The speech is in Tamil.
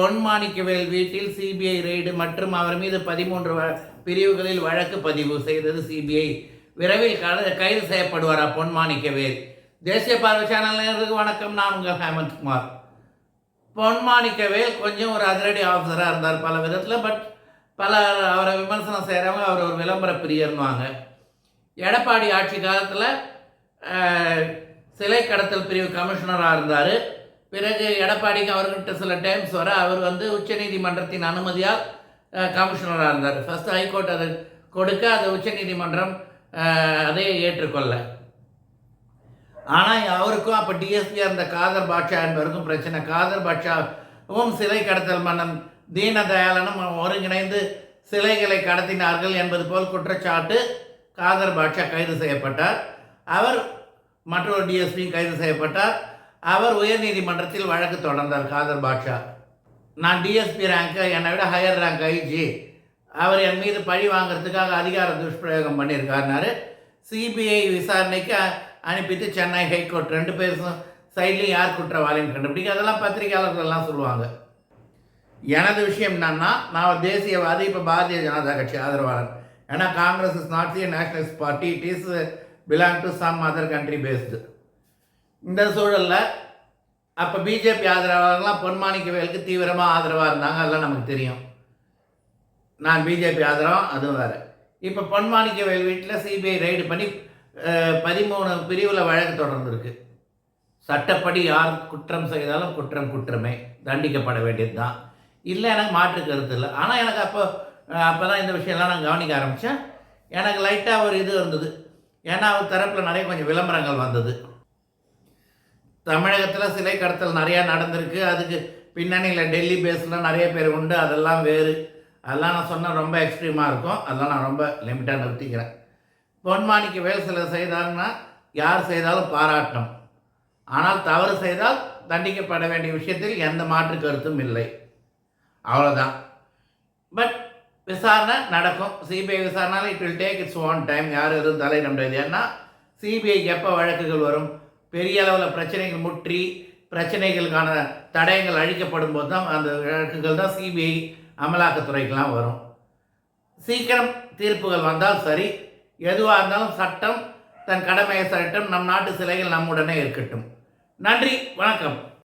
பொன்மாணிக்கவேல் வீட்டில் சிபிஐ ரெய்டு மற்றும் அவர் மீது 13 பிரிவுகளில் வழக்கு பதிவு செய்தது சிபிஐ. விரைவில் கைது செய்யப்படுவாரா பொன்மாணிக்கவேல்? தேசிய பார்வை சேனல் நேயர்களுக்கு வணக்கம். நான் உங்கள் ஹேமந்த்குமார். பொன்மாணிக்கவேல் கொஞ்சம் ஒரு அதிரடி ஆஃபீஸராக இருந்தார் பல விதத்தில். பட் அவரை விமர்சனம் செய்கிறவங்க அவர் ஒரு விளம்பர பிரியர்னுவாங்க. எடப்பாடி ஆட்சி காலத்தில் சிலை கடத்தல் பிரிவு கமிஷனராக இருந்தார். பிறகு எடப்பாடிக்கு அவர்கிட்ட சில டைம்ஸ் வர அவர் உச்சநீதிமன்றத்தின் அனுமதியால் கமிஷனராக இருந்தார். ஃபஸ்ட்டு ஹைகோர்ட் அதை கொடுக்க அதை உச்சநீதிமன்றம் அதை ஏற்றுக்கொள்ள. ஆனால் அவருக்கும் அப்போ டிஎஸ்பியாக இருந்த காதர் பாட்ஷா என்பவருக்கும் பிரச்சனை. காதர் பாட்ஷாவும் சிலை கடத்தல் மன்னன் தீனதயாளனும் ஒருங்கிணைந்து சிலைகளை கடத்தினார்கள் என்பது போல் குற்றச்சாட்டு. காதர் பாட்ஷா கைது செய்யப்பட்டார். அவர் மற்றொரு டிஎஸ்பியும் கைது செய்யப்பட்டார். அவர் உயர்நீதிமன்றத்தில் வழக்கு தொடர்ந்தார். காதர் பாட்ஷா, நான் டிஎஸ்பி ரேங்க்கு, என்னை விட ஹையர் ரேங்க் ஐஜி, அவர் என் மீது பழி வாங்கிறதுக்காக அதிகார துஷ்பிரயோகம் பண்ணியிருக்காருனாரு. சிபிஐ விசாரணைக்கு அனுப்பிட்டு சென்னை ஹைகோர்ட் 2 பேரும் சைட்லையும் யார் குற்றவாளின்னு கண்டுபிடிக்க. அதெல்லாம் பத்திரிகையாளர்கள்லாம் சொல்லுவாங்க. எனது விஷயம் என்னன்னா, நான் ஒரு தேசியவாதி, இப்போ பாரதிய ஜனதா கட்சி ஆதரவாளர். ஏன்னா Congress is not the nationalist party, it is belong to some other country based. இந்த சூழலில் அப்போ பிஜேபி ஆதரவாளர்கள்லாம் பொன்மாணிக்கவேலுக்கு தீவிரமாக ஆதரவாக இருந்தாங்க. அதெல்லாம் நமக்கு தெரியும். நான் பிஜேபி ஆதரவாக, அதுவும் வேறு. இப்போ பொன்மாணிக்கவேல் வீட்டில் சிபிஐ ரெய்டு பண்ணி 13 பிரிவில் வழக்கு தொடர்ந்துருக்கு. சட்டப்படி யார் குற்றம் செய்தாலும் குற்றமே, தண்டிக்கப்பட வேண்டியது தான். இல்லை, எனக்கு மாற்று கருத்து இல்லை. ஆனால் எனக்கு அப்போ தான் இந்த விஷயம்லாம் நான் கவனிக்க ஆரம்பித்தேன். எனக்கு லைட்டாக ஒரு இது இருந்தது. ஏன்னா அவர் தரப்பில் நிறைய கொஞ்சம் விளம்பரங்கள் வந்தது. தமிழகத்தில் சிலை கடத்தல் நிறையா நடந்திருக்கு. அதுக்கு பின்னணியில் டெல்லி பேஸில் நிறைய பேர் உண்டு. அதெல்லாம் வேறு. அதெல்லாம் நான் சொன்னால் ரொம்ப எக்ஸ்ட்ரீமாக இருக்கும். அதெல்லாம் நான் ரொம்ப லிமிட்டாக நிறுத்திக்கிறேன். பொன்மாணிக்கவேல் சில செய்தாங்கன்னா யார் செய்தாலும் பாராட்டணும். ஆனால் தவறு செய்தால் தண்டிக்கப்பட வேண்டிய விஷயத்தில் எந்த மாற்று கருத்தும் இல்லை. அவ்வளோதான். பட் விசாரணை நடக்கும். சிபிஐ விசாரணையில் it will take its own time. யார் எதுவும் தலையிட முடியாது. ஏன்னா சிபிஐக்கு எப்போ வழக்குகள் வரும்? பெரிய அளவில் பிரச்சனைகள் முற்றி பிரச்சனைகளுக்கான தடயங்கள் அழிக்கப்படும் போது தான் அந்த வழக்குகள் தான் சிபிஐ அமலாக்கத்துறைக்கெலாம் வரும். சீக்கிரம் தீர்ப்புகள் வந்தால் சரி. எதுவாக இருந்தாலும் சட்டம் தன் கடமையை சட்டம். நம் நாட்டு சிலைகள் நம்முடனே இருக்கட்டும். நன்றி, வணக்கம்.